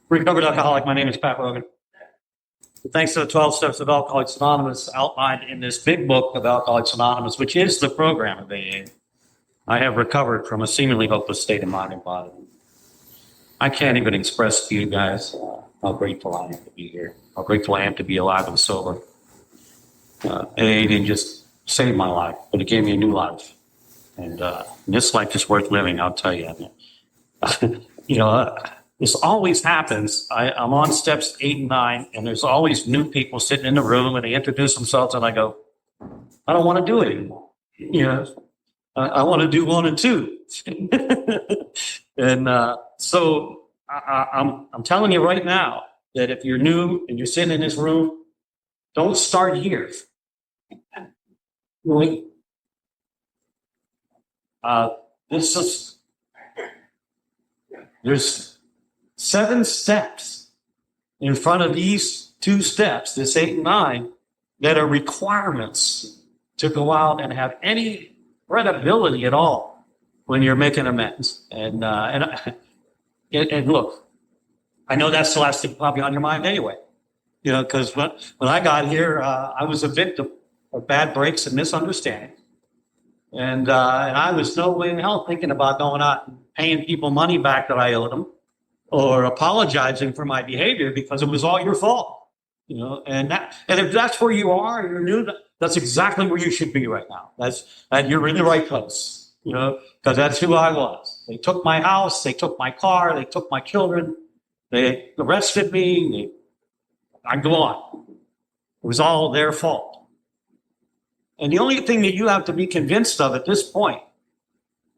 Recovered alcoholic. My name is Pat Rogan. Thanks to the 12 Steps of Alcoholics Anonymous outlined in this big book of Alcoholics Anonymous, which is the program of AA, I have recovered from a seemingly hopeless state of mind and body. I can't even express to you guys how grateful I am to be here, how grateful I am to be alive and sober. AA didn't just save my life, but it gave me a new life. And this life is worth living, I'll tell you. This always happens. I'm on steps 8 and 9, and there's always new people sitting in the room, and they introduce themselves, and I go, I don't want to do it anymore. I want to do 1 and 2. And so I'm telling you right now that if you're new and you're sitting in this room, don't start here. Really? There's 7 steps in front of these 2 steps, this 8 and 9, that are requirements to go out and have any credibility at all when you're making amends. And look, I know that's the last thing probably on your mind anyway. Because when I got here, I was a victim of bad breaks and misunderstandings. And I was no way in hell thinking about going out and paying people money back that I owed them, or apologizing for my behavior because it was all your fault, and if that's where you are, you're new, that's exactly where you should be right now. You're in the right place, because that's who I was. They took my house, they took my car, they took my children, they arrested me. I go on. It was all their fault. And the only thing that you have to be convinced of at this point,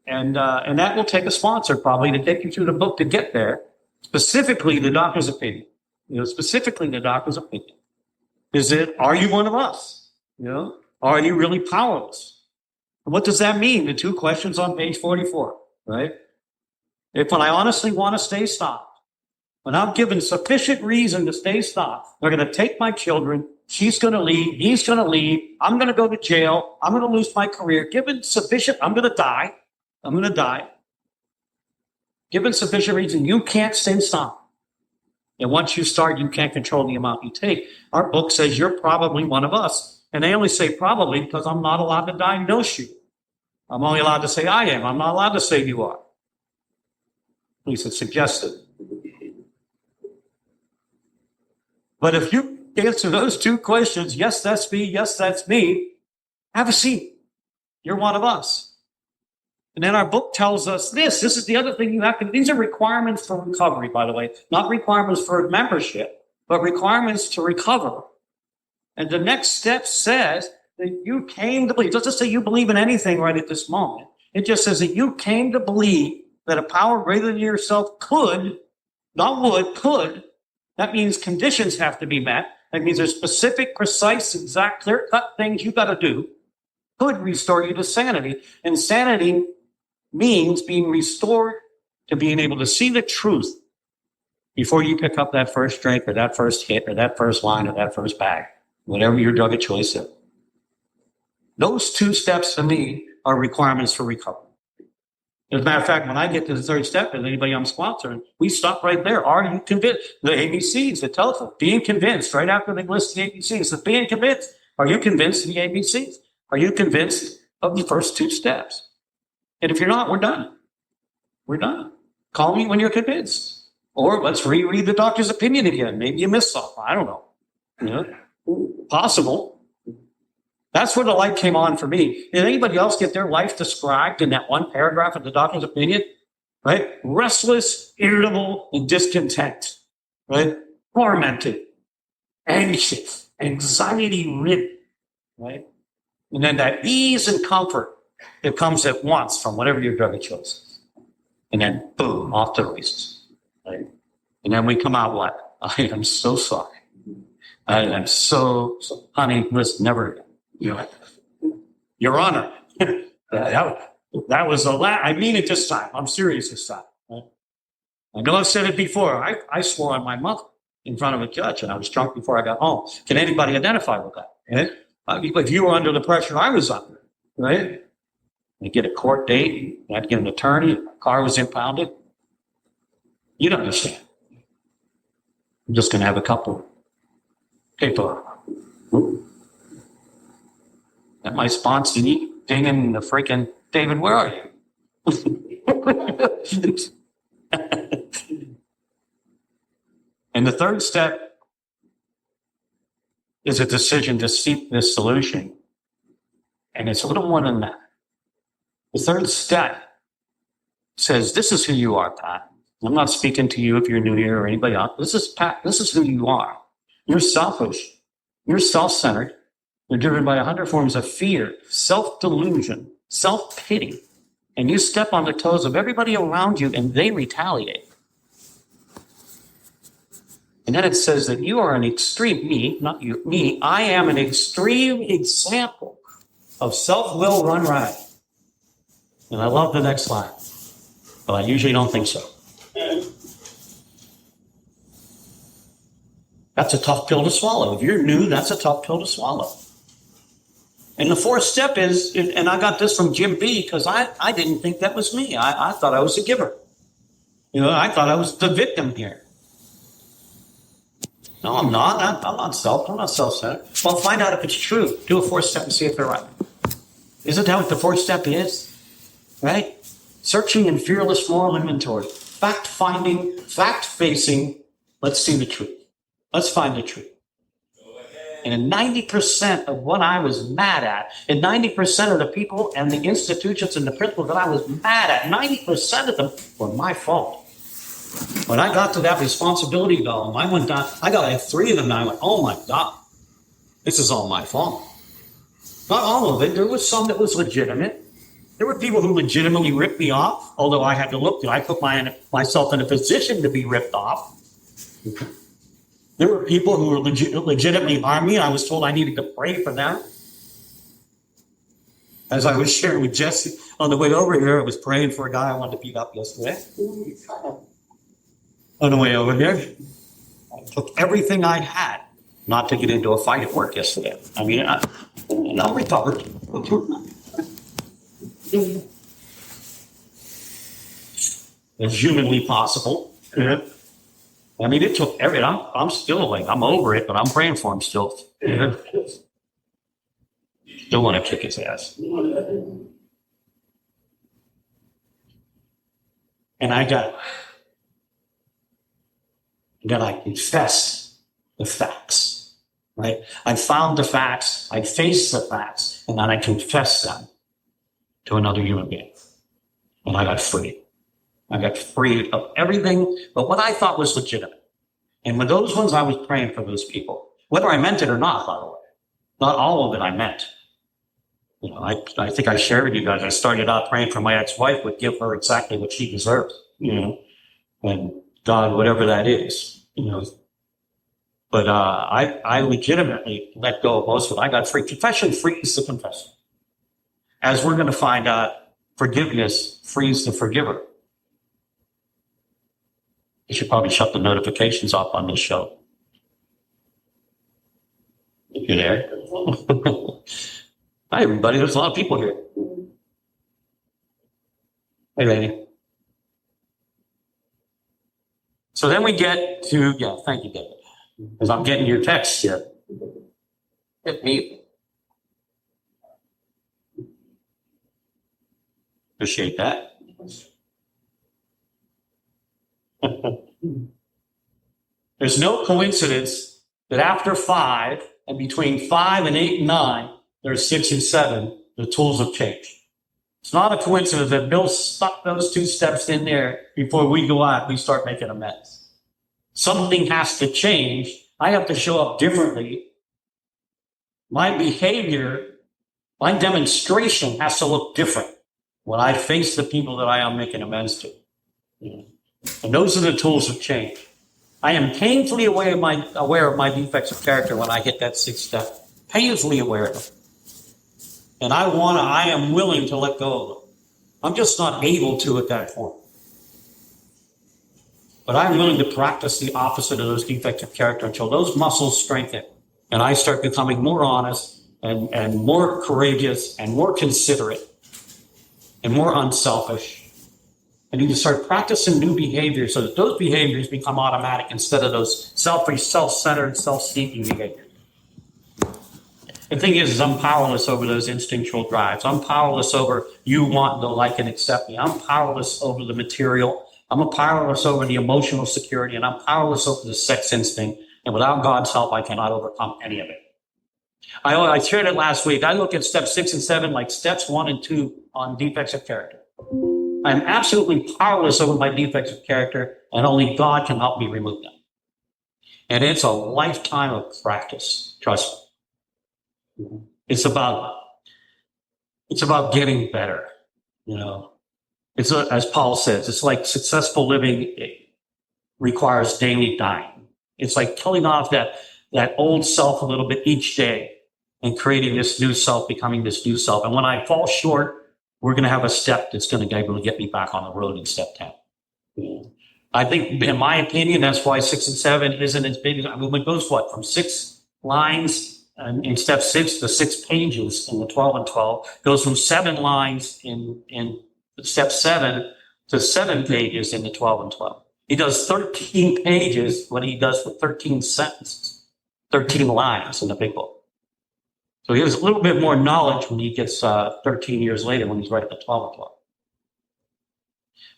and that will take a sponsor probably to take you through the book to get there, specifically the doctor's opinion, is that, are you one of us? Are you really powerless? And what does that mean? The 2 questions on page 44, right? When I honestly want to stay stopped, when I'm given sufficient reason to stay stopped, they're going to take my children, she's going to leave, he's going to leave, I'm going to go to jail, I'm going to lose my career, given sufficient, I'm going to die. Given sufficient reason, you can't stay stopped. And once you start, you can't control the amount you take. Our book says you're probably one of us. And they only say probably because I'm not allowed to diagnose you. I'm only allowed to say I am. I'm not allowed to say you are. At least it's suggested. But if you answer those 2 questions, yes, that's me, have a seat. You're one of us. And then our book tells us this is the other thing you have to, these are requirements for recovery, by the way, not requirements for membership, but requirements to recover. And the next step says that you came to believe, it doesn't say you believe in anything right at this moment. It just says that you came to believe that a power greater than yourself could, not would, could. That means conditions have to be met. That means there's specific, precise, exact, clear-cut things you got to do, could restore you to sanity. And sanity means being restored to being able to see the truth before you pick up that first drink or that first hit or that first line or that first bag, whatever your drug of choice is. Those 2 steps to me are requirements for recovery. As a matter of fact, when I get to the 3rd step, and anybody I'm sponsoring, we stop right there. Are you convinced? The ABCs, the telephone, being convinced, right after they list the ABCs, so being convinced. Are you convinced of the ABCs? Are you convinced of the first 2 steps? And if you're not, we're done. We're done. Call me when you're convinced. Or let's reread the doctor's opinion again. Maybe you missed something. I don't know. Possible. That's where the light came on for me. Did anybody else get their life described in that 1 paragraph of the doctor's opinion? Right? Restless, irritable, and discontent. Right? Tormented, anxious, anxiety-ridden. Right? And then that ease and comfort that comes at once from whatever your drug of choice is. And then, boom, off to the races. Right? And then we come out what? I am so sorry. I am so honey, listen, never again. Your Honor, that was the last. I mean it this time. I'm serious this time. Right? I know I've said it before. I swore on my mother in front of a judge, and I was drunk before I got home. Can anybody identify with that? Right? If you were under the pressure I was under, right? You get a court date, you had to get an attorney, the car was impounded. You'd understand. I'm just going to have a couple people. At my sponsor, dinging the freaking David, where are you? And the third step is a decision to seek this solution. And it's a little more than that. The third step says, this is who you are, Pat. I'm not speaking to you if you're new here or anybody else. This is Pat. This is who you are. You're selfish. You're self-centered. You're driven by 100 forms of fear, self-delusion, self-pity. And you step on the toes of everybody around you and they retaliate. And then it says that you are an extreme, I am an extreme example of self-will run riot. And I love the next line, but I usually don't think so. That's a tough pill to swallow. If you're new, that's a tough pill to swallow. And the fourth step is, and I got this from Jim B, because I didn't think that was me. I thought I was a giver. I thought I was the victim here. No, I'm not. I'm not self-centered. Well, find out if it's true. Do a fourth step and see if they're right. Isn't that what the fourth step is? Right? Searching and fearless moral inventory. Fact-finding, fact-facing. Let's see the truth. Let's find the truth. And 90% of what I was mad at, and 90% of the people and the institutions and the principles that I was mad at, 90% of them were my fault. When I got to that responsibility column, I went down, I got like 3 of them, and I went, oh my God, this is all my fault. Not all of it. There was some that was legitimate. There were people who legitimately ripped me off, although I had to look, I put myself in a position to be ripped off. There were people who were legitimately harmed me, and I was told I needed to pray for them. As I was sharing with Jesse on the way over here, I was praying for a guy I wanted to beat up yesterday. On the way over here, I took everything I had not to get into a fight at work yesterday. I mean, I'm recovered. As humanly possible. Yeah. I mean, it took everything. I'm still awake. I'm over it, but I'm praying for him still. Yeah. Still want to kick his ass. And I confess the facts, right? I found the facts, I faced the facts, and then I confessed them to another human being. And I got free. I got free of everything but what I thought was legitimate. And with those ones, I was praying for those people, whether I meant it or not, by the way. Not all of it I meant. I think I shared with you guys, I started out praying for my ex-wife would give her exactly what she deserves, and God, whatever that is, But I legitimately let go of most of it. I got free. Confession frees the confessor. As we're going to find out, forgiveness frees the forgiver. You should probably shut the notifications off on this show. You there? Hi, everybody. There's a lot of people here. Hey, lady. So then we get to, thank you, David. Because I'm getting your text here. Hit me. Appreciate that. There's no coincidence that after 5 and between 5 and 8 and 9, there's 6 and 7, the tools have changed. It's not a coincidence that Bill stuck those 2 steps in there before we go out, we start making a mess. Something has to change. I have to show up differently. My behavior, my demonstration has to look different when I face the people that I am making amends to. And those are the tools of change. I am painfully aware of my defects of character when I hit that 6th step. Painfully aware of them. And I am willing to let go of them. I'm just not able to at that point. But I'm willing to practice the opposite of those defects of character until those muscles strengthen. And I start becoming more honest and more courageous and more considerate and more unselfish And you can start practicing new behaviors so that those behaviors become automatic instead of those selfish, self-centered, self-seeking behaviors. The thing is I'm powerless over those instinctual drives. I'm powerless over you wanting to like and accept me. I'm powerless over the material. I'm powerless over the emotional security, and I'm powerless over the sex instinct. And without God's help, I cannot overcome any of it. I shared it last week. I look at step 6 and 7 like steps 1 and 2 on defects of character. I'm absolutely powerless over my defects of character, and only God can help me remove them. And it's a lifetime of practice. Trust me. It's about getting better. It's as Paul says, it's like successful living requires daily dying. It's like killing off that old self a little bit each day and creating this new self, becoming this new self. And when I fall short, we're going to have a step that's going to be able to get me back on the road in step 10. I think, in my opinion, that's why 6 and 7 isn't as big. It goes from 6 lines in step 6 to 6 pages in the 12 and 12. Goes from 7 lines in step 7 to 7 pages in the 12 and 12. He does 13 pages what he does for 13 sentences, 13 lines in the big book. So he has a little bit more knowledge when he gets 13 years later when he's writing the 12 and 12.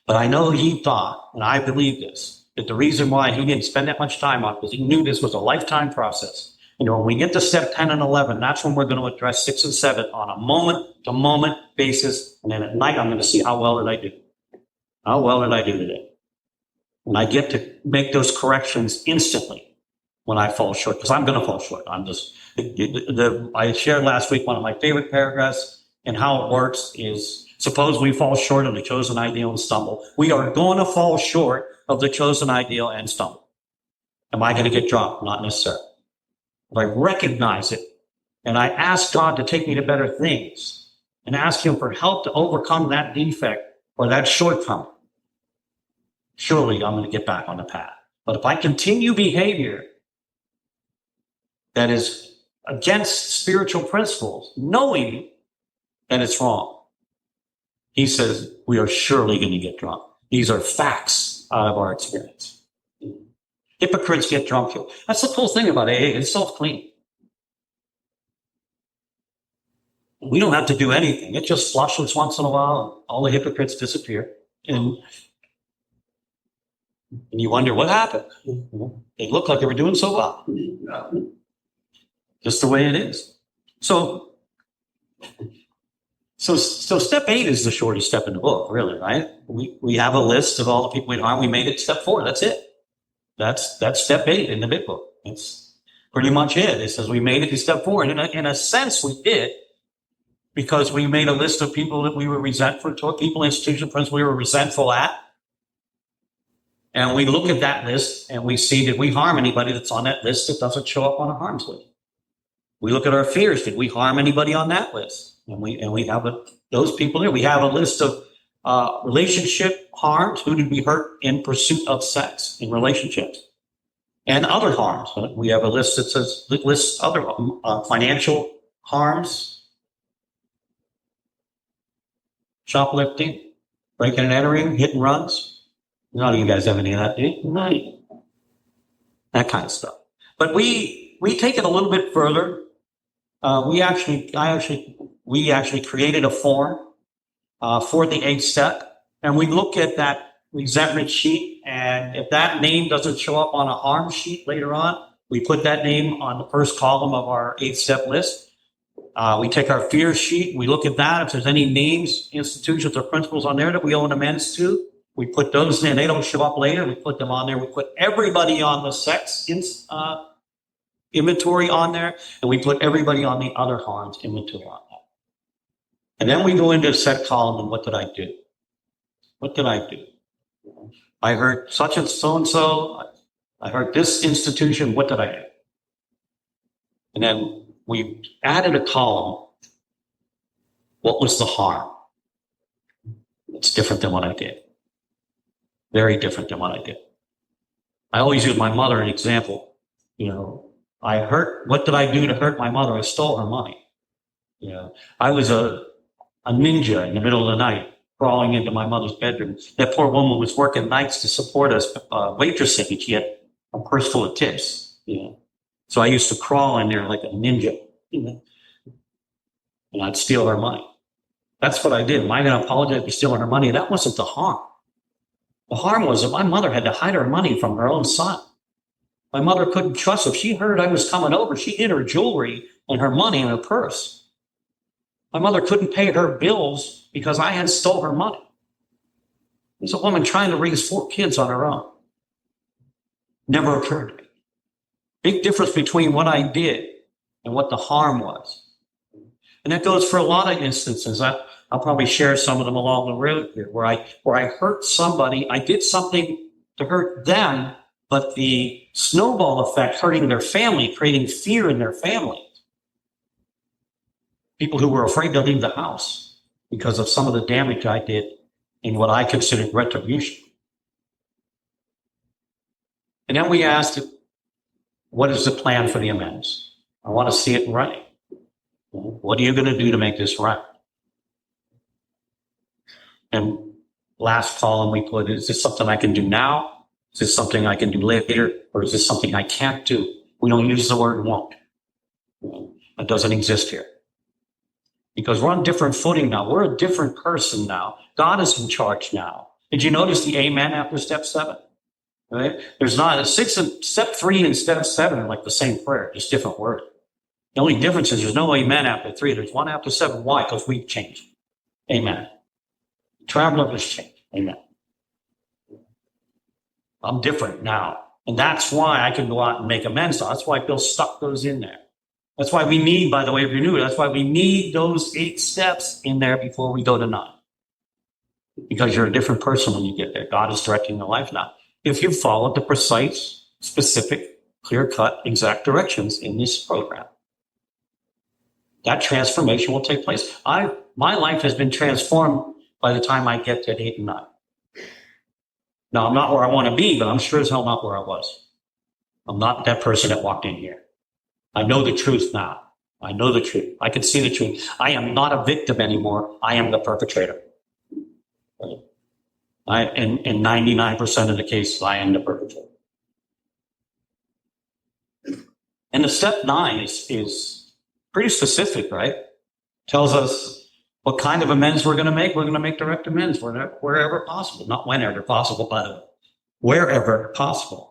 But I know he thought, and I believe this, that the reason why he didn't spend that much time on it was he knew this was a lifetime process. When we get to step 10 and 11, that's when we're going to address 6 and 7 on a moment-to-moment basis. And then at night, I'm going to see how well did I do. How well did I do today? And I get to make those corrections instantly when I fall short, because I'm going to fall short. I shared last week one of my favorite paragraphs, and how it works is, suppose we fall short of the chosen ideal and stumble. We are going to fall short of the chosen ideal and stumble. Am I going to get dropped? Not necessarily. If I recognize it and I ask God to take me to better things and ask him for help to overcome that defect or that shortcoming, surely I'm going to get back on the path. But if I continue behavior that is against spiritual principles, knowing that it's wrong, he says we are surely going to get drunk. These are facts out of our experience. Hypocrites get drunk. That's the whole thing about AA. It's self-cleaning. We don't have to do anything. It just flushes once in a while, and all the hypocrites disappear. And you wonder what happened. They look like they were doing so well. Just the way it is. So step 8 is the shortest step in the book, really, right? We have a list of all the people we harm. We made it step 4. That's it. That's step 8 in the big book. It's pretty much it. It says we made it to step 4. And in a sense, we did, because we made a list of people that we were resentful to, people, institution, friends we were resentful at. And we look at that list and we see, did we harm anybody that's on that list that doesn't show up on a harms list? We look at our fears. Did we harm anybody on that list? And we have those people there. We have a list of relationship harms. Who did we hurt in pursuit of sex in relationships? And other harms. We have a list that lists other financial harms, shoplifting, breaking and entering, hit and runs. None of you guys have any of that, do you? No. That kind of stuff. But we take it a little bit further. We actually created a form for the 8th step, and we look at that resentment sheet, and if that name doesn't show up on a harm sheet later on, we put that name on the first column of our 8th step list. We take our fear sheet, we look at that. If there's any names, institutions, or principles on there that we owe an amends to, we put those in. They don't show up later. We put them on there. We put everybody on the sex inventory on there, and we put everybody on the other harms inventory on that. And then we go into a set column, and what did I do? What did I do? I hurt such and so. I hurt this institution. What did I do? And then we added a column. What was the harm? It's different than what I did. Very different than what I did. I always use my mother as an example. What did I do to hurt my mother? I stole her money. I was a ninja in the middle of the night, crawling into my mother's bedroom. That poor woman was working nights to support us, waitressing, and she had a purse full of tips. So I used to crawl in there like a ninja, and I'd steal her money. That's what I did. Am I going to apologize for stealing her money? That wasn't the harm. The harm was that my mother had to hide her money from her own son. My mother couldn't trust. If she heard I was coming over, she hid her jewelry and her money in her purse. My mother couldn't pay her bills because I had stole her money. There's a woman trying to raise 4 kids on her own. Never occurred to me. Big difference between what I did and what the harm was. And that goes for a lot of instances. I'll probably share some of them along the road here where I hurt somebody. I did something to hurt them, but the snowball effect hurting their family, creating fear in their family. People who were afraid to leave the house because of some of the damage I did in what I considered retribution. And then we asked, what is the plan for the amends? I want to see it right. What are you going to do to make this right? And last column we put, is this something I can do now? Is this something I can do later? Or is this something I can't do? We don't use the word won't. It doesn't exist here. Because we're on different footing now. We're a different person now. God is in charge now. Did you notice the amen after step 7? Right? There's not a 6 and step 3 and step 7 are like the same prayer, just different word. The only difference is there's no amen after 3. There's one after 7. Why? Because we've changed. Amen. Traveler has changed. Amen. I'm different now. And that's why I can go out and make amends. That's why Bill stuck those in there. That's why we need, by the way, if you're new, that's why we need those 8 steps in there before we go to 9. Because you're a different person when you get there. God is directing your life now. If you follow the precise, specific, clear-cut, exact directions in this program, that transformation will take place. My life has been transformed by the time I get to 8 and 9. Now, I'm not where I want to be, but I'm sure as hell not where I was. I'm not that person that walked in here. I know the truth now. I know the truth. I can see the truth. I am not a victim anymore. I am the perpetrator. In 99% of the cases, I am the perpetrator. And the step 9 is pretty specific, right? Tells us what kind of amends we're going to make. We're going to make direct amends wherever possible. Not whenever possible, by the way. Wherever possible.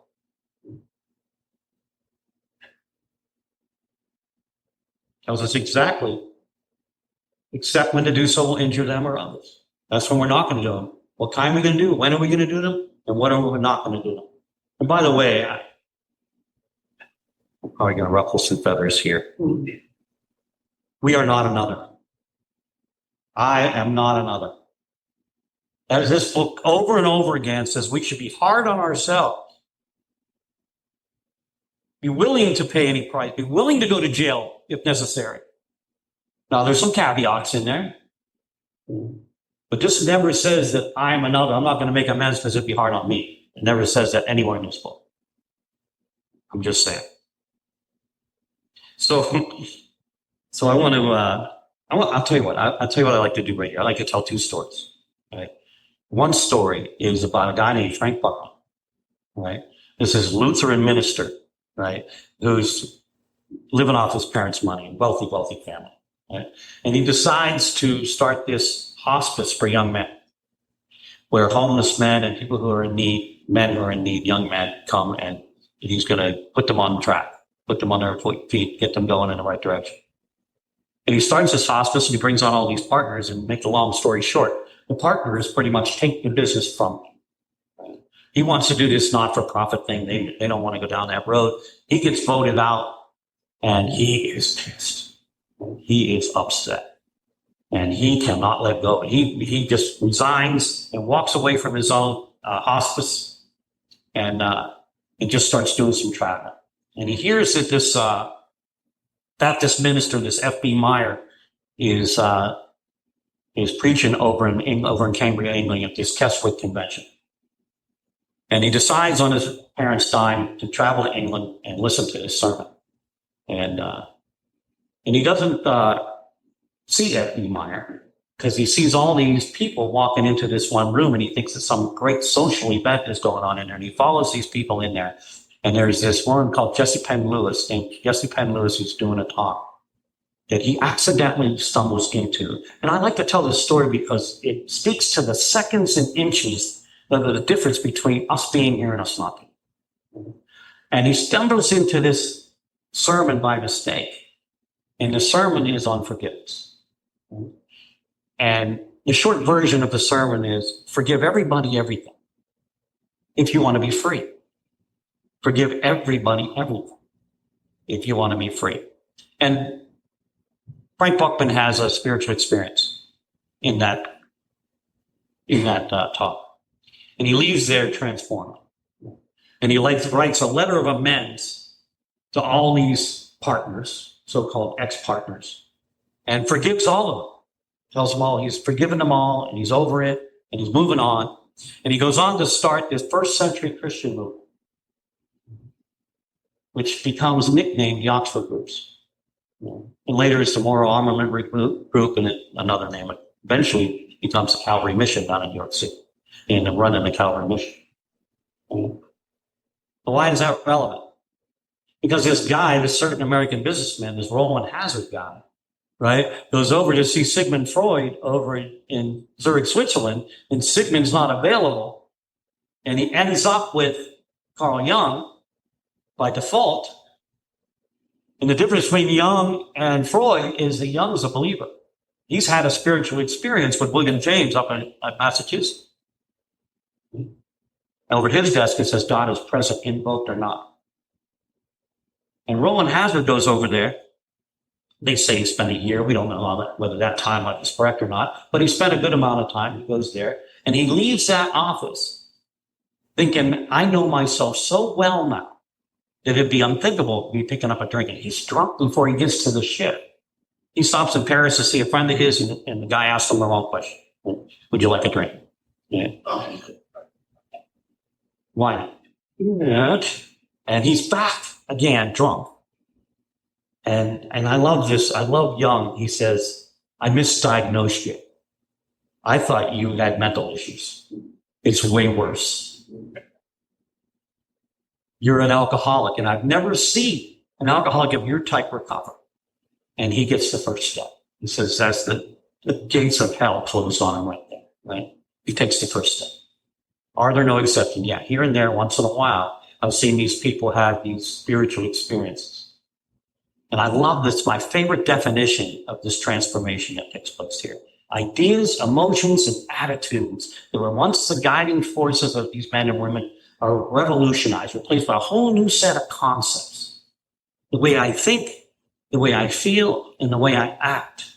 Tells us exactly, except when to do so will injure them or others. That's when we're not going to do them. What kind are we going to do? When are we going to do them? And what are we not going to do them? And by the way, I'm probably going to ruffle some feathers here. We are not another. I am not another. As this book over and over again says, we should be hard on ourselves. Be willing to pay any price. Be willing to go to jail if necessary. Now, there's some caveats in there. But this never says that I'm another. I'm not going to make amends because it'd be hard on me. It never says that anywhere in this book. I'm just saying. So I want to, I'll tell you what. I'll tell you what I like to do right here. I like to tell 2 stories. Right? One story is about a guy named Frank Boca. Right? This is a Lutheran minister, right, who's living off his parents' money, wealthy family. Right? And he decides to start this hospice for young men, where homeless men and people who are in need, men who are in need, young men, come, and he's going to put them on track, put them on their feet, get them going in the right direction. And he starts this hospice and he brings on all these partners, and make the long story short, the partners pretty much take the business from him. He wants to do this not-for-profit thing. They don't want to go down that road. He gets voted out, and he is pissed. He is upset, and he cannot let go. He just resigns and walks away from his own hospice, and just starts doing some traveling. And he hears that this Baptist minister, this F.B. Meyer, is preaching over in Cambria, England, at this Keswick convention. And he decides on his parents' dime to travel to England and listen to his sermon. And he doesn't see F.B. Meyer, because he sees all these people walking into this one room and he thinks that some great social event is going on in there. And he follows these people in there. And there's this woman called Jessie Penn Lewis, who's doing a talk that he accidentally stumbles into. And I like to tell this story because it speaks to the seconds and inches of the difference between us being here and us not being. And he stumbles into this sermon by mistake. And the sermon is on forgiveness. And the short version of the sermon is forgive everybody everything if you want to be free. Forgive everybody everything if you want to be free. And Frank Buckman has a spiritual experience in that talk. And he leaves there transformed. And he writes a letter of amends to all these partners, so-called ex-partners, and forgives all of them. Tells them all he's forgiven them all, and he's over it, and he's moving on. And he goes on to start this first century Christian movement, which becomes nicknamed the Oxford Groups. And later it's the Moral Armament Group, and another name. It eventually becomes the Calvary Mission down in New York City, and running the Calvary Mission. But why is that relevant? Because this guy, this certain American businessman, this Roland Hazard guy, right, goes over to see Sigmund Freud over in Zurich, Switzerland, and Sigmund's not available. And he ends up with Carl Jung by default. And the difference between Jung and Freud is that Jung's a believer. He's had a spiritual experience with William James up in Massachusetts. Over his desk, it says God is present, invoked or not. And Roland Hazard goes over there. They say he spent a year. We don't know whether that timeline is correct or not, but he spent a good amount of time. He goes there and he leaves that office thinking, I know myself so well now that it'd be unthinkable to be picking up a drink. And he's drunk before he gets to the ship. He stops in Paris to see a friend of his, and the guy asks him the wrong question. Would you like a drink? Yeah. Why? Yeah. And he's back again, drunk. And I love this. I love Jung. He says, I misdiagnosed you. I thought you had mental issues. It's way worse. You're an alcoholic, and I've never seen an alcoholic of your type recover. And he gets the first step. He says that's the gates of hell closed on him right there, right? He takes the first step. Are there no exceptions? Yeah, here and there, once in a while, I've seen these people have these spiritual experiences. And I love this. My favorite definition of this transformation that takes place here. Ideas, emotions, and attitudes that were once the guiding forces of these men and women are revolutionized, replaced by a whole new set of concepts. The way I think, the way I feel, and the way I act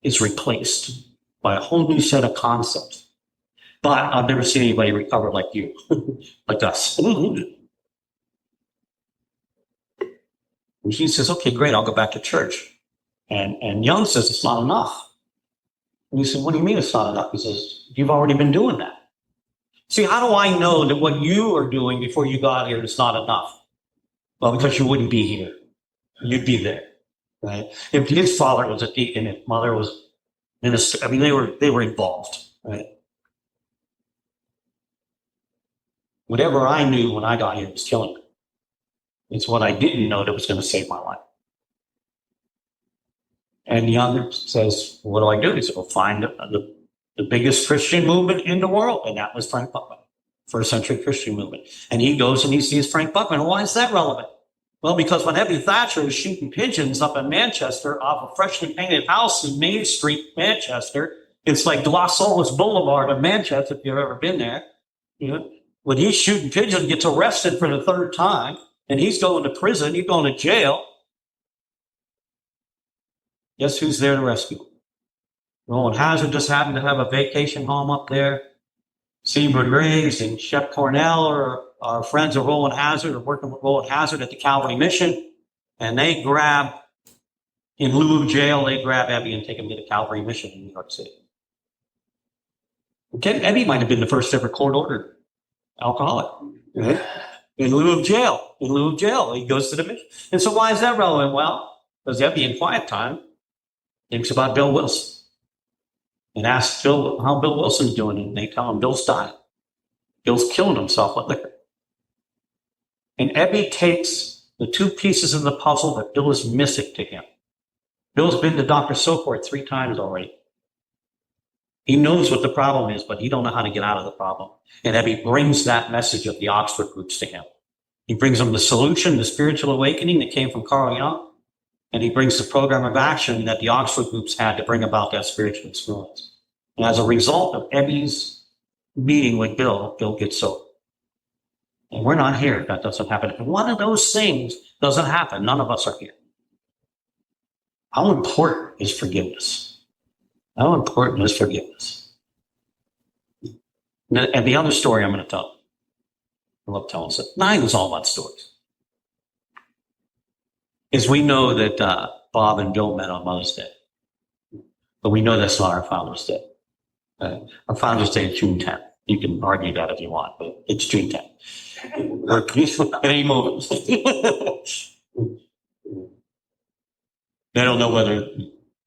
is replaced by a whole new set of concepts. But I've never seen anybody recover like you, like us. And he says, okay, great, I'll go back to church. And Jung says, it's not enough. And he said, what do you mean it's not enough? He says, you've already been doing that. See, how do I know that what you are doing before you got here is not enough? Well, because you wouldn't be here. You'd be there, right? If his father was a deacon, if mother was minister, I mean, they were involved, right? Whatever I knew when I got here was killing me. It's what I didn't know that was going to save my life. And Jung says, what do I do? He said, well, find the biggest Christian movement in the world. And that was Frank Buckman, first century Christian movement. And he goes and he sees Frank Buckman. Why is that relevant? Well, because when Ebby Thatcher was shooting pigeons up in Manchester off a freshly painted house in Main Street, Manchester, it's like Los Olas Boulevard of Manchester, if you've ever been there. You know, when he's shooting pigeons, gets arrested for the third time, and he's going to prison, he's going to jail. Guess who's there to rescue him? Roland Hazard just happened to have a vacation home up there. Seymour Graves and Shep Cornell are friends of Roland Hazard, are working with Roland Hazard at the Calvary Mission. And they grab, in lieu of jail, they grab Ebby and take him to the Calvary Mission in New York City. Ebby might have been the first ever court-ordered alcoholic. Right? In lieu of jail. He goes to the mission. And so why is that relevant? Well, because Ebby in quiet time thinks about Bill Wilson. and ask Bill how Bill Wilson's doing, and they tell him Bill's dying. Bill's killing himself with liquor. And Ebby takes the two pieces of the puzzle that Bill is missing to him. Bill's been to Dr. Soport 3 times already. He knows what the problem is, but he don't know how to get out of the problem. And Ebby brings that message of the Oxford groups to him. He brings him the solution, the spiritual awakening that came from Carl Jung, and he brings the program of action that the Oxford groups had to bring about that spiritual experience. And as a result of Ebby's meeting with Bill, Bill gets sober. And we're not here if that doesn't happen. If one of those things doesn't happen, none of us are here. How important is forgiveness? How important is forgiveness? And the other story I'm going to tell, I love telling it. 9 is all about stories. Is we know that Bob and Bill met on Mother's Day. But we know that's not our Founders Day. Our Founders Day is June 10th. You can argue that if you want, but it's June 10th. At any moment. They don't know whether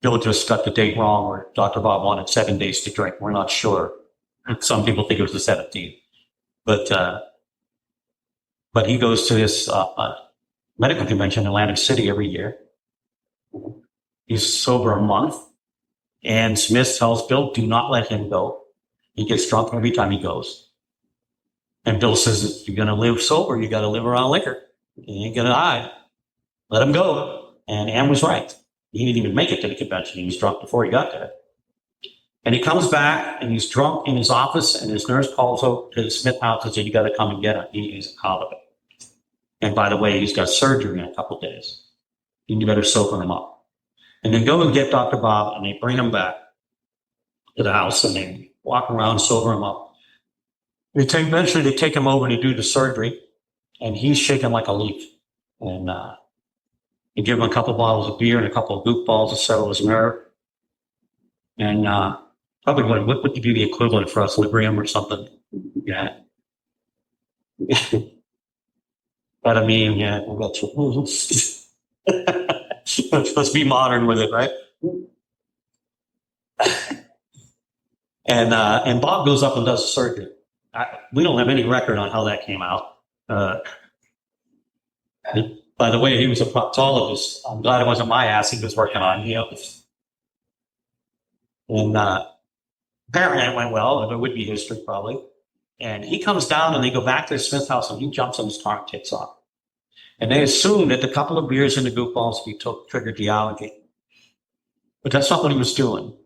Bill just got the date wrong or Dr. Bob wanted 7 days to drink. We're not sure. Some people think it was the 17th. But he goes to this medical convention in Atlantic City every year. He's sober a month. And Smith tells Bill, do not let him go. He gets drunk every time he goes. And Bill says, if you're going to live sober, you got to live around liquor. You ain't going to hide. Let him go. And Ann was right. He didn't even make it to the convention. He was drunk before he got there. And he comes back and he's drunk in his office and his nurse calls over to the Smith house and says, you got to come and get him. He's out of it. And by the way, he's got surgery in a couple of days. You better sober him up. And then go and get Dr. Bob and they bring him back to the house and they walk around, sober him up. Eventually they take him over to do the surgery and he's shaking like a leaf. And they give him a couple bottles of beer and a couple of goop balls to settle his nerve. And probably what would be the equivalent for us, Librium or something? Yeah. But I mean, yeah, let's be modern with it, right? And Bob goes up and does the surgery. We don't have any record on how that came out. By the way, he was a proctologist. I'm glad it wasn't my ass he was working on. And apparently it went well. It would be history probably. And he comes down and they go back to the Smith house and he jumps on his car and takes off. And they assume that the couple of beers and the goop balls he took triggered the allergy. But that's not what he was doing.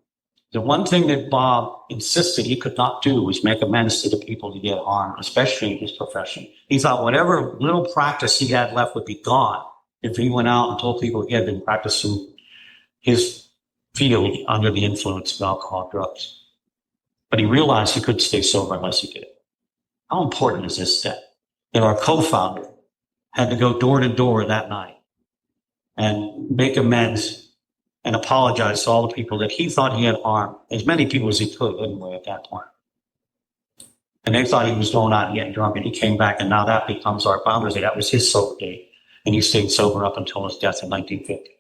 The one thing that Bob insisted he could not do was make amends to the people he had harmed, especially in his profession. He thought whatever little practice he had left would be gone if he went out and told people he had been practicing his field under the influence of alcohol and drugs. But he realized he couldn't stay sober unless he did it. How important is this step? That our co-founder had to go door to door that night and make amends and apologize to all the people that he thought he had harmed, as many people as he could anyway at that point. And they thought he was going out and getting drunk, and he came back, and now that becomes our Founders Day. That was his sober day, and he stayed sober up until his death in 1950.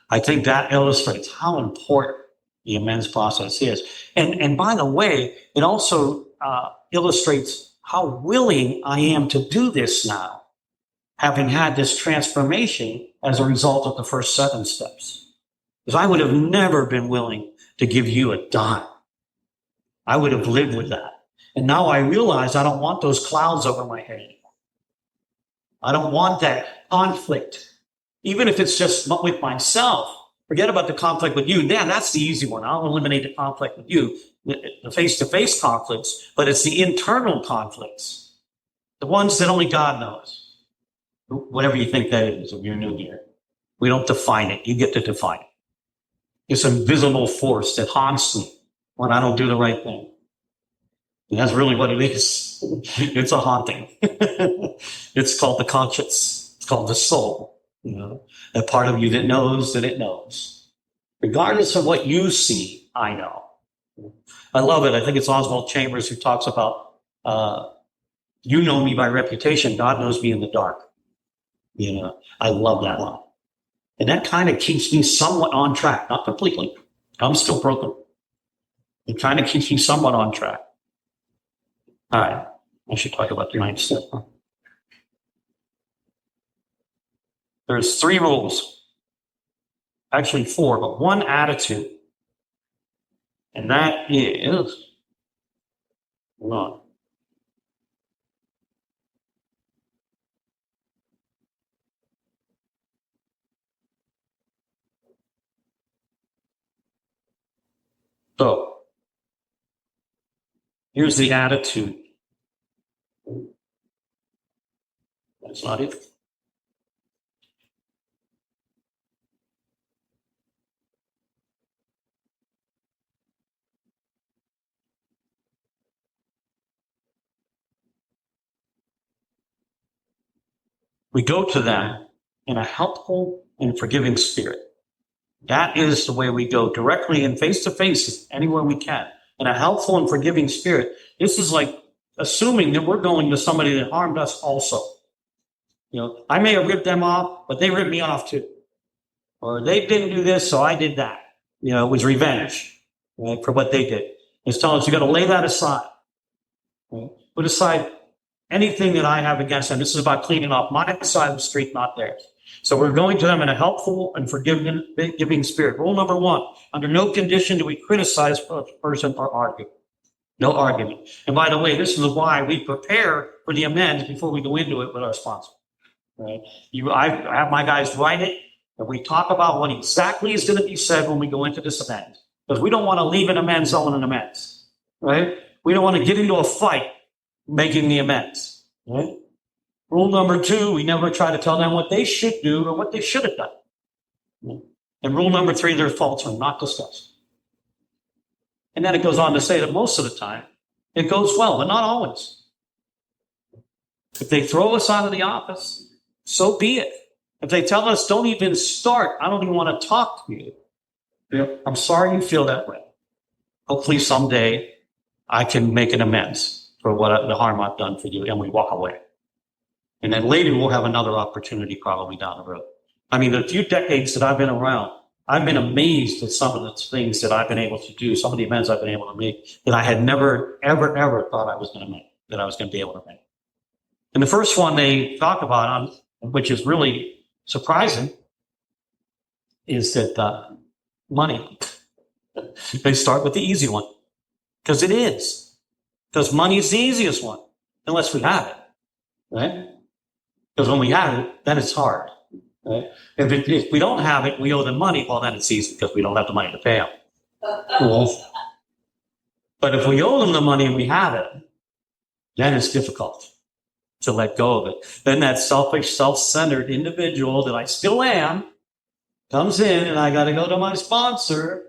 I think that illustrates how important the amends process is. And by the way, it also illustrates how willing I am to do this now, having had this transformation as a result of the first 7 steps. Because I would have never been willing to give you a dime. I would have lived with that. And now I realize I don't want those clouds over my head anymore. I don't want that conflict. Even if it's just with myself. Forget about the conflict with you. Yeah, that's the easy one. I'll eliminate the conflict with you, the face-to-face conflicts, but it's the internal conflicts, the ones that only God knows. Whatever you think that is, if you're new here. We don't define it. You get to define it. It's an invisible force that haunts me when I don't do the right thing. And that's really what it is. It's a haunting. It's called the conscience. It's called the soul. That part of you that knows that it knows. Regardless of what you see, I know. I love it. I think it's Oswald Chambers who talks about, you know me by reputation. God knows me in the dark. I love that line. And that kind of keeps me somewhat on track, not completely. I'm still broken. It kind of keeps you somewhat on track. All right. I should talk about the ninth step. There's 3 rules. Actually 4, but 1 attitude. And that is, hold on. So, here's the attitude. That's not it. We go to them in a helpful and forgiving spirit. That is the way we go, directly and face to face anywhere we can. In a helpful and forgiving spirit. This is like assuming that we're going to somebody that harmed us also. I may have ripped them off, but they ripped me off too. Or they didn't do this, so I did that. It was revenge, right, for what they did. It's telling us you got to lay that aside. Right? Put aside anything that I have against them. This is about cleaning up my side of the street, not theirs. So we're going to them in a helpful and forgiving spirit. Rule number 1, under no condition do we criticize a person or argue. No argument. And by the way, this is why we prepare for the amends before we go into it with our sponsor. Right? I have my guys write it, and we talk about what exactly is going to be said when we go into this amends. Because we don't want to leave an amends owing an amends. Right? We don't want to get into a fight making the amends. Right? Rule number 2, we never try to tell them what they should do or what they should have done. And rule number 3, their faults are not discussed. And then it goes on to say that most of the time, it goes well, but not always. If they throw us out of the office, so be it. If they tell us, don't even start, I don't even want to talk to you. I'm sorry you feel that way. Hopefully someday I can make an amends for what the harm I've done for you, and we walk away. And then later we'll have another opportunity probably down the road. I mean, the few decades that I've been around, I've been amazed at some of the things that I've been able to do, some of the amends I've been able to make that I had never, ever, ever thought I was going to make, that I was going to be able to make. And the first one they talk about, which is really surprising, is that money. They start with the easy one, because it is. Because money is the easiest one, unless we have it, right? Because when we have it, then it's hard. Right? If we don't have it, we owe them money, well, then it's easy because we don't have the money to pay them. But if we owe them the money and we have it, then it's difficult to let go of it. Then that selfish, self-centered individual that I still am comes in, and I got to go to my sponsor.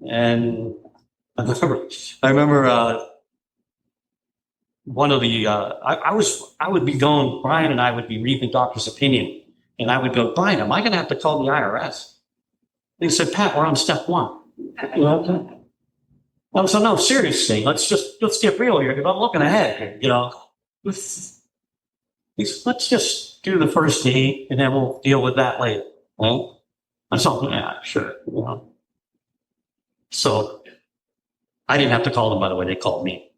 And I remember one of the, I would be going, Brian and I would be reading the doctor's opinion, and I would go, Brian, am I going to have to call the IRS? And he said, Pat, we're on step 1. I said, no, seriously, let's get real here, because I'm looking ahead, Let's just do the first date, and then we'll deal with that later. Well, I said, yeah, sure. So I didn't have to call them, by the way, they called me.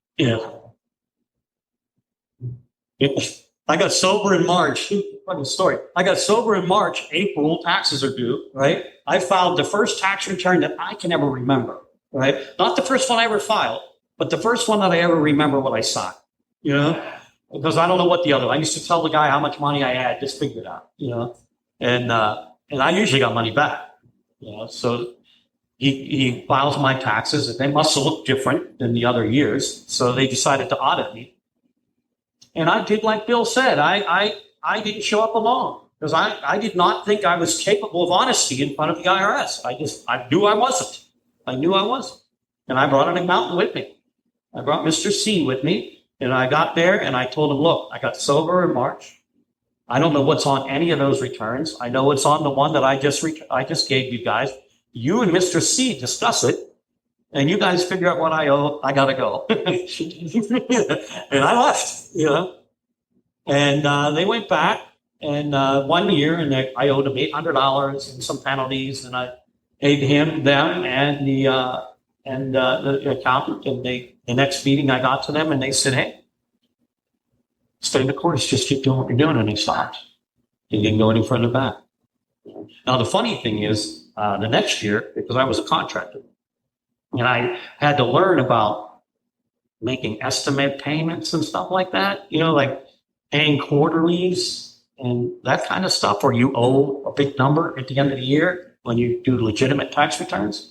I got sober in March. Funny story. I got sober in March. April, taxes are due, right? I filed the first tax return that I can ever remember, right? Not the first one I ever filed, but the first one that I ever remember what I signed, because I don't know what the other. I used to tell the guy how much money I had, just figure it out, and I usually got money back, So he files my taxes, and they must have looked different than the other years, so they decided to audit me. And I did like Bill said, I didn't show up alone because I did not think I was capable of honesty in front of the IRS. I knew I wasn't. And I brought an accountant with me. I brought Mr. C with me, and I got there and I told him, look, I got sober in March. I don't know what's on any of those returns. I know it's on the one that I just gave you guys. You and Mr. C discuss it. And you guys figure out what I owe. I gotta go. And I left, And they went back, and 1 year, and I owed them $800 and some penalties, and I paid them, and And the accountant, and the next meeting I got to them and they said, hey, stay the course, just keep doing what you're doing. And they stopped. He didn't go any further back. Now, the funny thing is, the next year, because I was a contractor, and I had to learn about making estimate payments and stuff like that, like paying quarterlies and that kind of stuff, where you owe a big number at the end of the year when you do legitimate tax returns.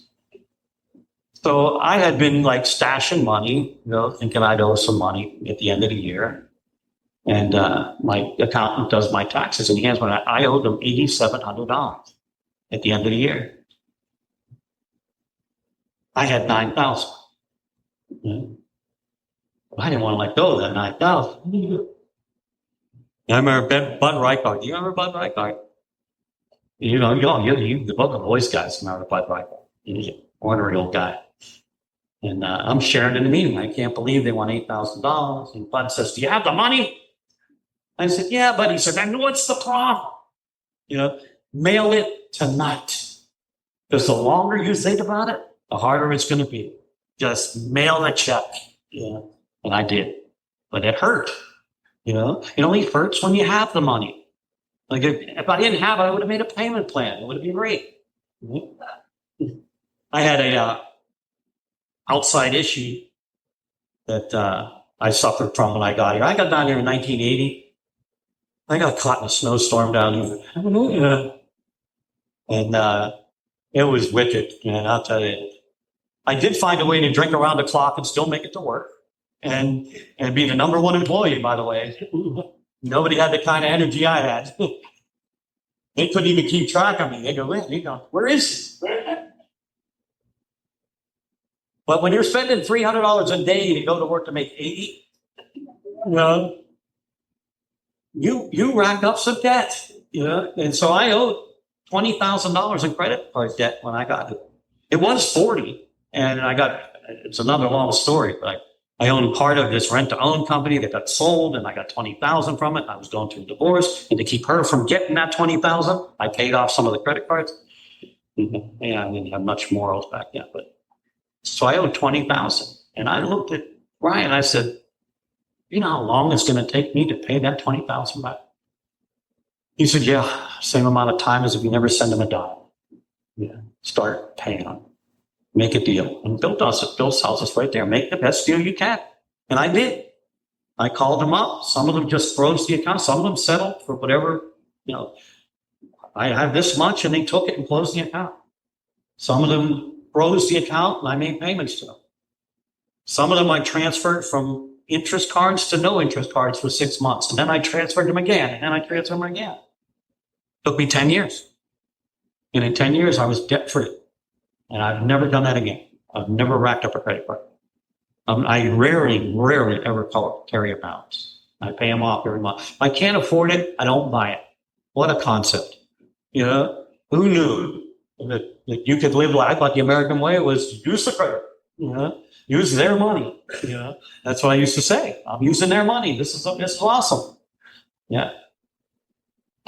So I had been like stashing money, thinking I'd owe some money at the end of the year. And my accountant does my taxes, and he hands me, I owed him $8,700 at the end of the year. I had $9,000. I didn't want to let go of that $9,000. I remember Bud Reichard. Do you remember Bud Reichard? You the Boca Boys guys remember Bud Reichard. He's an ornery old guy. And I'm sharing in the meeting. I can't believe they want $8,000. And Bud says, do you have the money? I said, yeah, but he said, then what's the problem? Mail it tonight. Because the longer you think about it, the harder it's going to be. Just mail the check. And I did. But it hurt. It only hurts when you have the money. Like if I didn't have it, I would have made a payment plan. It would have been great. I had a outside issue that I suffered from when I got here. I got down here in 1980. I got caught in a snowstorm down here. And it was wicked, man, I'll tell you. I did find a way to drink around the clock and still make it to work. And be the number one employee, by the way. Nobody had the kind of energy I had. They couldn't even keep track of me. They go, where is he? But when you're spending $300 a day to go to work to make $80, you rack up some debt, And so I owed $20,000 in credit card debt when I got it. It was 40, and it's another long story, but I owned part of this rent-to-own company that got sold, and I got $20,000 from it. I was going through a divorce, and to keep her from getting that $20,000, I paid off some of the credit cards. Yeah, I didn't have much morals back then, but so I owed $20,000, and I looked at Ryan. I said, "You know how long it's going to take me to pay that $20,000 back?" He said, "Yeah, same amount of time as if you never send him a dime. Yeah, start paying him." Make a deal. And Bill does it. Bill sells us right there. Make the best deal you can. And I did. I called them up. Some of them just froze the account. Some of them settled for whatever, I have this much, and they took it and closed the account. Some of them froze the account, and I made payments to them. Some of them I transferred from interest cards to no interest cards for 6 months. And then I transferred them again. And then I transferred them again. It took me 10 years. And in 10 years, I was debt-free. And I've never done that again. I've never racked up a credit card. I rarely ever carry a balance. I pay them off every month. If I can't afford it, I don't buy it. What a concept. Who knew that you could live life like the American way was use the credit, use their money. That's what I used to say. I'm using their money. This is awesome. Yeah.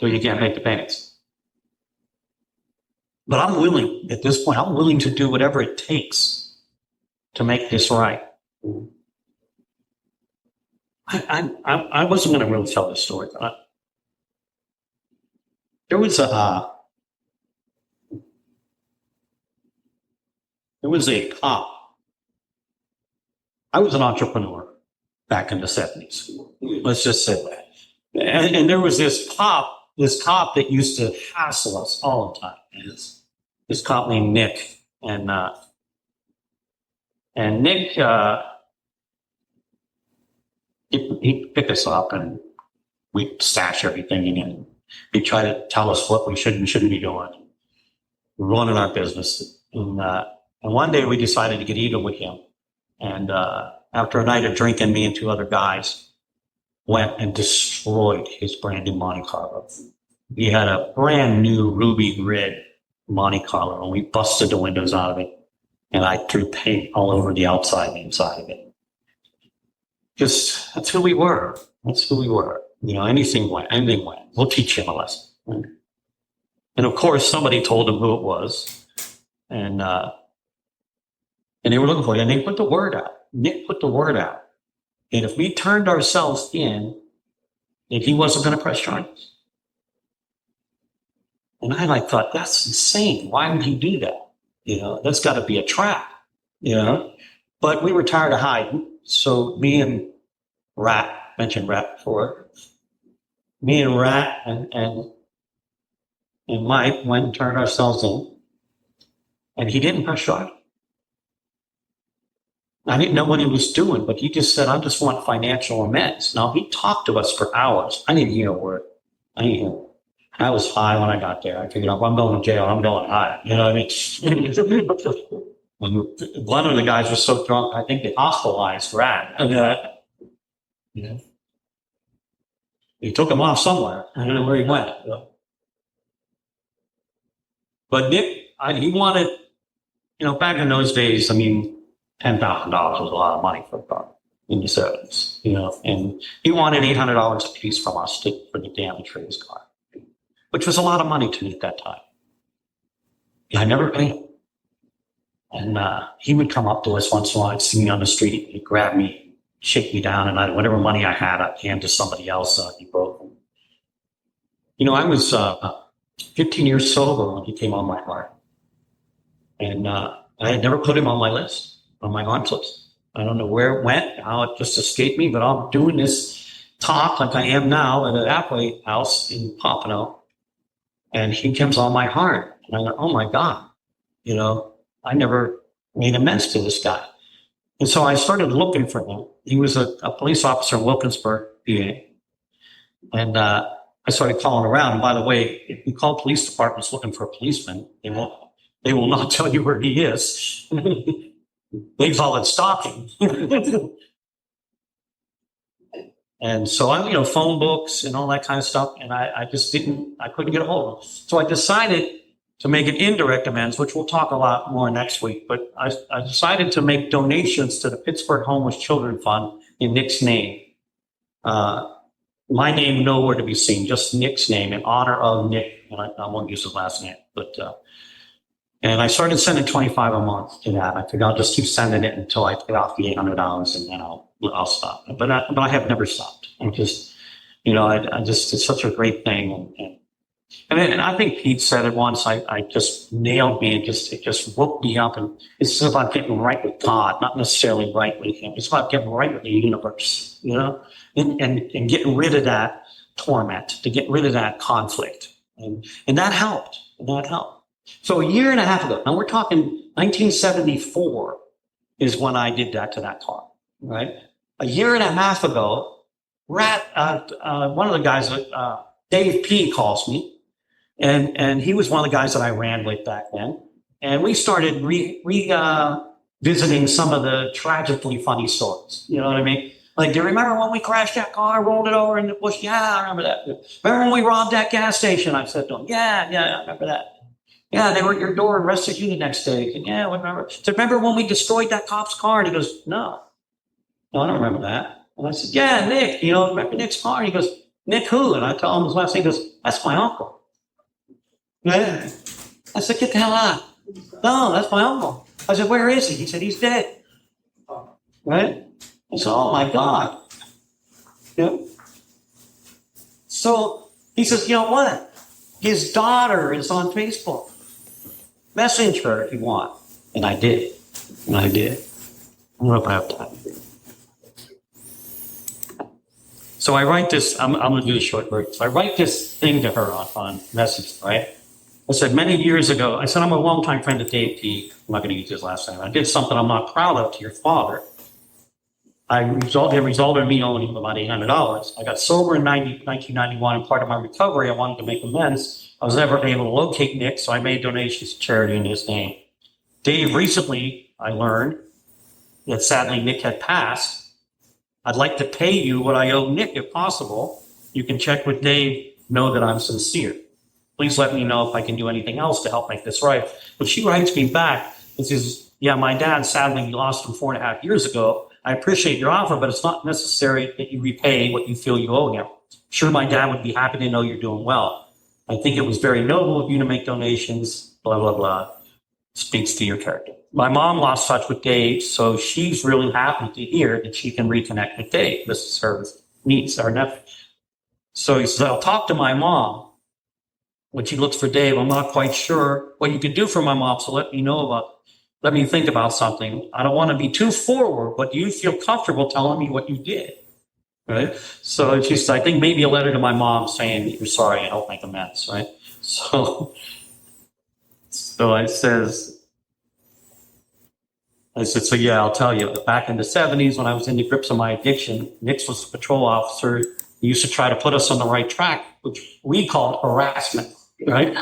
So you can't make the payments. But I'm willing, at this point, I'm willing to do whatever it takes to make this right. I wasn't going to really tell this story, but there was a cop. I was an entrepreneur back in the 70s. Let's just say that. And there was this cop that used to hassle us all the time. This cop named Nick, and Nick, he'd pick us up, and we'd stash everything in, and he'd try to tell us what we should and shouldn't be doing. We're running our business, and one day we decided to get even with him. And after a night of drinking, me and two other guys went and destroyed his brand new Monte Carlo. He had a brand new ruby red Monte Carlo, and we busted the windows out of it. And I threw paint all over the outside and inside of it. Just, that's who we were. Anything went. We'll teach him a lesson. Right? And of course, somebody told him who it was. And And they were looking for it. And they put the word out. Nick put the word out. And if we turned ourselves in, then he wasn't going to press charges. And I thought, that's insane. Why would he do that? That's got to be a trap, But we were tired of hiding. So me and Rat, mentioned Rat before, me and Rat and Mike went and turned ourselves in. And he didn't press charges. I didn't know what he was doing, but he just said, I just want financial amends. Now, he talked to us for hours. I didn't hear a word. I was high when I got there. I figured, if I'm going to jail, I'm going high. You know what I mean? One of the guys was so drunk, I think they hospitalized Rat. Yeah. He took him off somewhere. I don't know where he went. But Nick, he wanted, back in those days, $10,000 was a lot of money for a car in the 70s, and he wanted $800 a piece from us for the damage for his car, which was a lot of money to me at that time. I never paid him. And he would come up to us once in a while, see me on the street, he'd grab me, shake me down, and whatever money I had, I'd hand to somebody else. He broke them. I was 15 years sober when he came on my heart. And I had never put him on my list. On my arms list. I don't know where it went, how it just escaped me, but I'm doing this talk like I am now at an halfway house in Pompano, and he comes on my heart. And I go, oh my God, I never made amends to this guy. And so I started looking for him. He was a police officer in Wilkinsburg, PA. And I started calling around. And by the way, if you call police departments looking for a policeman, they will not tell you where he is. They call it stalking. And so I, phone books and all that kind of stuff. And I couldn't get a hold of him. So I decided to make an indirect amends, which we'll talk a lot more next week. But I decided to make donations to the Pittsburgh Homeless Children Fund in Nick's name. My name nowhere to be seen, just Nick's name in honor of Nick. And I won't use his last name, and I started sending $25 a month to that. I figured I'll just keep sending it until I pay off the $800, and then I'll stop. But I have never stopped. I'm just, it's such a great thing. And I think Pete said it once. I just nailed me, and it just woke me up. And it's about getting right with God, not necessarily right with Him. It's about getting right with the universe, and getting rid of that torment, to get rid of that conflict, and that helped. So a year and a half ago, now we're talking 1974 is when I did that to that car, right? A year and a half ago, one of the guys, Dave P, calls me, and he was one of the guys that I ran with back then. And we started visiting some of the tragically funny stories. You know what I mean? Like, do you remember when we crashed that car, rolled it over in the bush? Yeah, I remember that. Remember when we robbed that gas station? I said to him, yeah, I remember that. Yeah, they were at your door and arrested you the next day. And yeah, I remember. So remember when we destroyed that cop's car? And he goes, no, I don't remember that. And I said, yeah, Nick, remember Nick's car? And he goes, Nick who? And I tell him his last name. He goes, that's my uncle. Yeah. I said, get the hell out. No, that's my uncle. I said, where is he? He said, he's dead. Right? I said, oh my God. Yeah. So he says, you know what? His daughter is on Facebook. Message her if you want. And I did. I don't know if I have time. So I write this, I'm going to do a short break. So I write this thing to her on message, right? I said, many years ago, I said, I'm a longtime friend of Dave P. I'm not going to use his last name. I did something I'm not proud of to your father. It resulted in me owing him about $800. I got sober in 1991, and part of my recovery, I wanted to make amends. I was never able to locate Nick, so I made donations to charity in his name. Dave, recently, I learned that sadly Nick had passed. I'd like to pay you what I owe Nick if possible. You can check with Dave, know that I'm sincere. Please let me know if I can do anything else to help make this right. But she writes me back and says, yeah, my dad, sadly, we lost him 4.5 years ago. I appreciate your offer, but it's not necessary that you repay what you feel you owe him. Sure, my dad would be happy to know you're doing well. I think it was very noble of you to make donations, blah, blah, blah. speaks to your character. My mom lost touch with Dave, so she's really happy to hear that she can reconnect with Dave. This is her niece, our nephew. So he says, I'll talk to my mom when she looks for Dave. I'm not quite sure what you can do for my mom, so let me think about something. I don't want to be too forward, but do you feel comfortable telling me what you did? Right? So she said, I think maybe a letter to my mom saying you're sorry and I'll make amends, right? So I said, so yeah, I'll tell you. Back in the 70s, when I was in the grips of my addiction, Nick was a patrol officer. He used to try to put us on the right track, which we called harassment, right?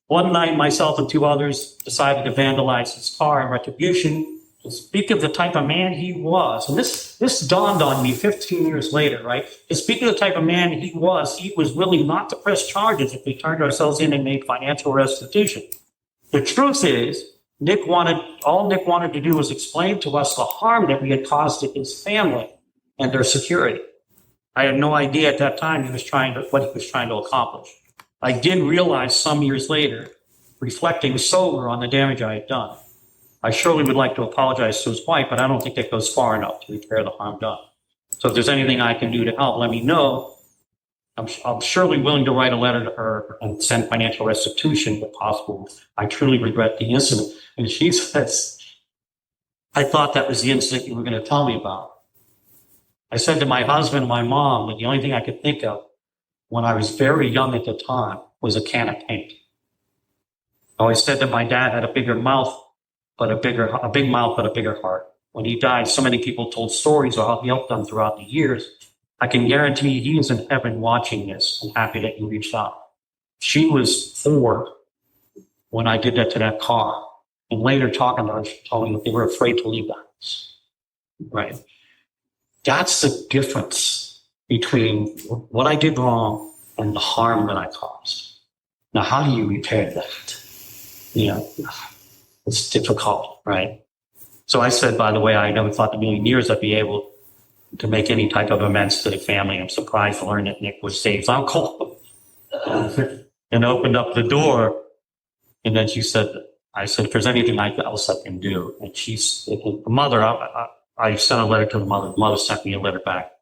One night, myself and two others decided to vandalize his car in retribution to speak of the type of man he was. And this dawned on me 15 years later, right? To speak of the type of man he was willing not to press charges if we turned ourselves in and made financial restitution. The truth is, all Nick wanted to do was explain to us the harm that we had caused to his family and their security. I had no idea at that time what he was trying to accomplish. I did realize some years later, reflecting sober on the damage I had done. I surely would like to apologize to his wife, but I don't think that goes far enough to repair the harm done. So if there's anything I can do to help, let me know. I'm surely willing to write a letter to her and send financial restitution if possible. I truly regret the incident. And she says, I thought that was the incident you were going to tell me about. I said to my husband and my mom that the only thing I could think of when I was very young at the time was a can of paint. I always said that my dad had a big mouth, but a bigger heart. When he died, so many people told stories of how he helped them throughout the years. I can guarantee he is in heaven watching this. I'm happy that you reached out. She was 4 when I did that to that car. And later talking to her, she told me that they were afraid to leave the house. Right? That's the difference between what I did wrong and the harm that I caused. Now, how do you repair that? It's difficult, right? So I said, by the way, I never thought in a million years I'd be able to make any type of amends to the family. I'm surprised to learn that Nick was Dave's uncle and opened up the door. And then I said, if there's anything else I can do. And the mother, I sent a letter to the mother. The mother sent me a letter back.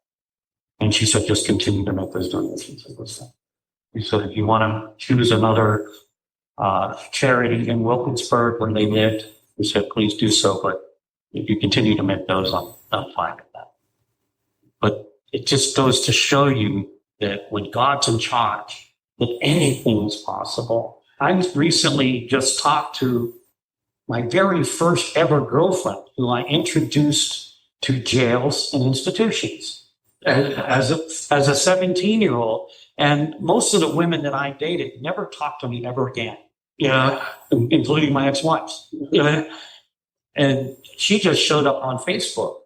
And she said, just continue to make those donations. She said, if you want to choose another charity in Wilkinsburg where they lived, she said, please do so. But if you continue to make those, I'm fine with that. But it just goes to show you that when God's in charge, that anything is possible. I recently just talked to my very first ever girlfriend, who I introduced to jails and institutions as a 17-year-old. And most of the women that I dated never talked to me ever again, including my ex-wives. And she just showed up on Facebook.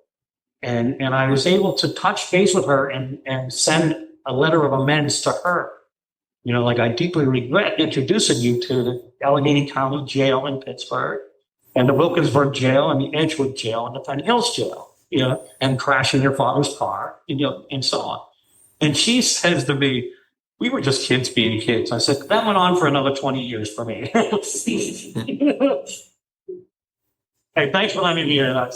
And I was able to touch base with her and send a letter of amends to her. Like, I deeply regret introducing you to the Allegheny County Jail in Pittsburgh and the Wilkinsburg Jail and the Edgewood Jail and the Penn Hills Jail, and crashing your father's car, and so on. And she says to me, we were just kids being kids. I said, that went on for another 20 years for me. Hey, thanks for letting me hear that.